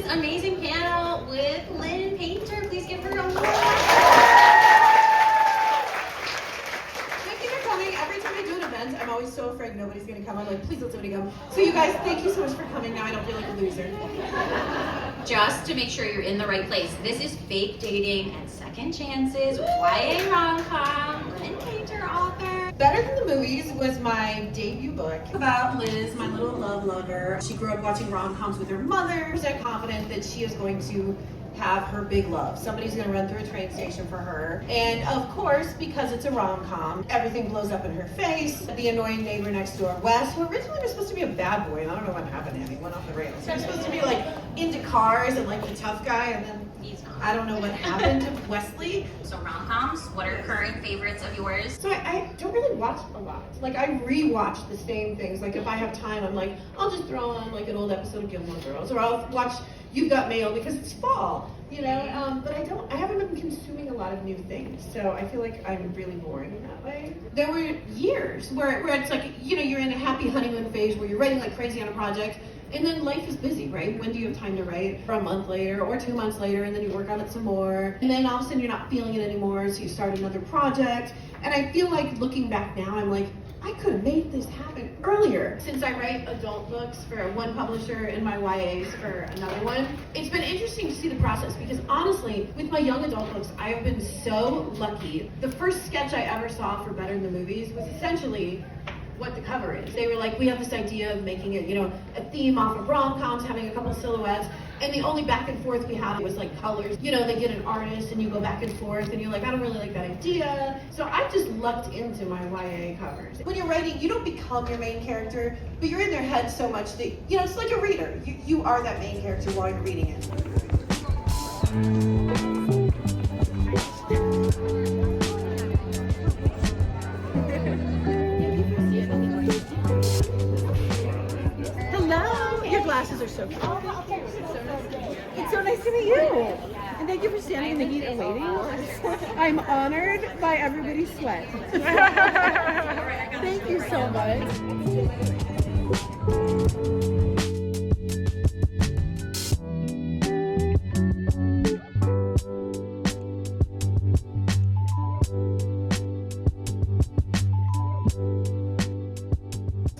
this amazing panel with Lynn Painter. Please give her a warm. Thank you for coming. Every time I do an event, I'm always so afraid nobody's going to come. I'm like, please let somebody come. So you guys, thank you so much for coming. Now I don't feel like a loser. Just to make sure you're in the right place. This is Fake Dating and Second Chances with YA rom-com, Lynn Painter, author. Better Than the Movies was my debut book about Liz, my little love lover. She grew up watching rom-coms with her mother. She was confident that she is going to have her big love. Somebody's going to run through a train station for her. And of course, because it's a rom-com, everything blows up in her face. The annoying neighbor next door, Wes, who originally was supposed to be a bad boy, and I don't know what happened to him. He went off the rails. He was supposed to be like into cars and like the tough guy, and then He's not. I don't know what happened to Wesley. So rom-coms, what are current favorites of yours? So I don't really watch a lot. Like I rewatch the same things. Like if I have time, I'm like, I'll just throw on like an old episode of Gilmore Girls, or I'll watch You've Got Mail because it's fall, you know? But I haven't been consuming a lot of new things. So I feel like I'm really boring in that way. There were years where it's like, you know, you're in a happy honeymoon phase where you're writing like crazy on a project, and then life is busy, right? When do you have time to write? For a month later or 2 months later, and then you work on it some more. And then all of a sudden you're not feeling it anymore, so you start another project. And I feel like looking back now, I'm like, I could have made this happen earlier. Since I write adult books for one publisher and my YAs for another one, it's been interesting to see the process because honestly, with my young adult books, I have been so lucky. The first sketch I ever saw for Better Than the Movies was essentially what the cover is. They were like, we have this idea of making it, you know, a theme off of rom-coms, having a couple silhouettes, and the only back and forth we had was like colors. You know, they get an artist and you go back and forth and you're like, I don't really like that idea. So I just lucked into my YA covers. When you're writing, you don't become your main character, but you're in their head so much that, you know, it's like a reader. You are that main character while you're reading it. Hello, your glasses are so cute. It's so nice to meet you. And thank you for standing in the heat and waiting. I'm honored by everybody's sweat. Thank you so much.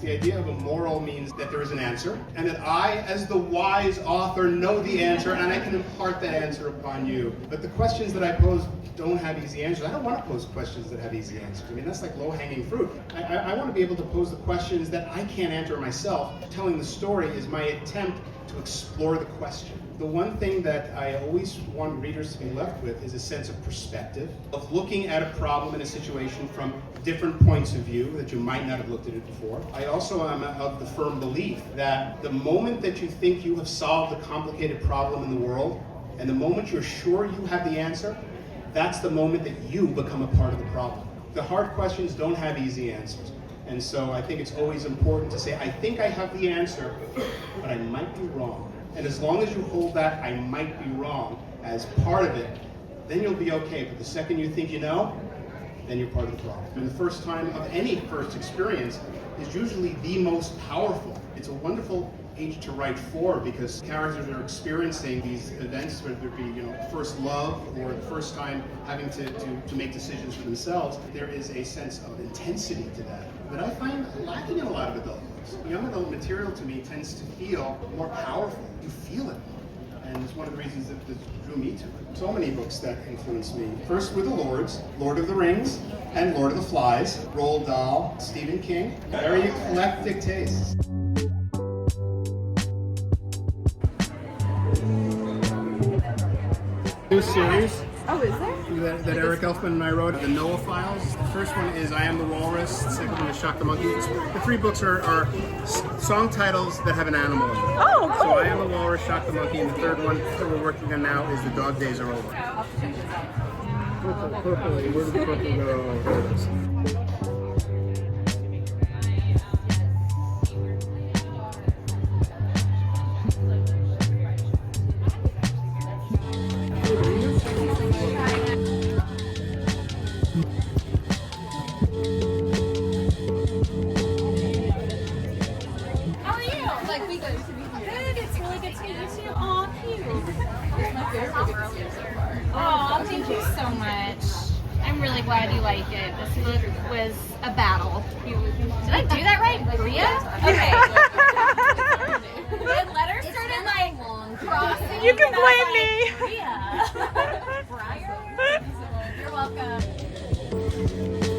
The idea of a moral means that there is an answer, and that I, as the wise author, know the answer, and I can impart that answer upon you. But the questions that I pose don't have easy answers. I don't want to pose questions that have easy answers. I mean, that's like low-hanging fruit. I want to be able to pose the questions that I can't answer myself. Telling the story is my attempt to explore the question. The one thing that I always want readers to be left with is a sense of perspective, of looking at a problem in a situation from different points of view that you might not have looked at it before. I also am of the firm belief that the moment that you think you have solved a complicated problem in the world, and the moment you're sure you have the answer, that's the moment that you become a part of the problem. The hard questions don't have easy answers. And so I think it's always important to say, I think I have the answer, but I might be wrong. And as long as you hold that I might be wrong as part of it, then you'll be okay. But the second you think you know, then you're part of the problem. And the first time of any first experience is usually the most powerful. It's a wonderful age to write for because characters are experiencing these events, whether it be, you know, first love or the first time having to make decisions for themselves. There is a sense of intensity to that that I find lacking in a lot of adult books. Young adult material to me tends to feel more powerful. You feel it. And it's one of the reasons that drew me to it. So many books that influenced me. First were the Lords, Lord of the Rings, and Lord of the Flies, Roald Dahl, Stephen King. Very eclectic tastes. New series. Oh, is there? That Eric Elfman and I wrote, the Noah Files. The first one is I Am the Walrus. The second one is Shock the Monkey. The three books are song titles that have an animal in them. Oh, cool. So I Am the Walrus, Shock the Monkey, and the third one that we're working on now is The Dog Days Are Over. Purple, where did the purple go? There it is. Good, it's really good to meet you too. Aw, cute. like, why do you like it? This book was a battle. Did I do that right? Bria? Okay. The letters started like crossing. You can and I was blame me. like, Bria. Briar? You're welcome.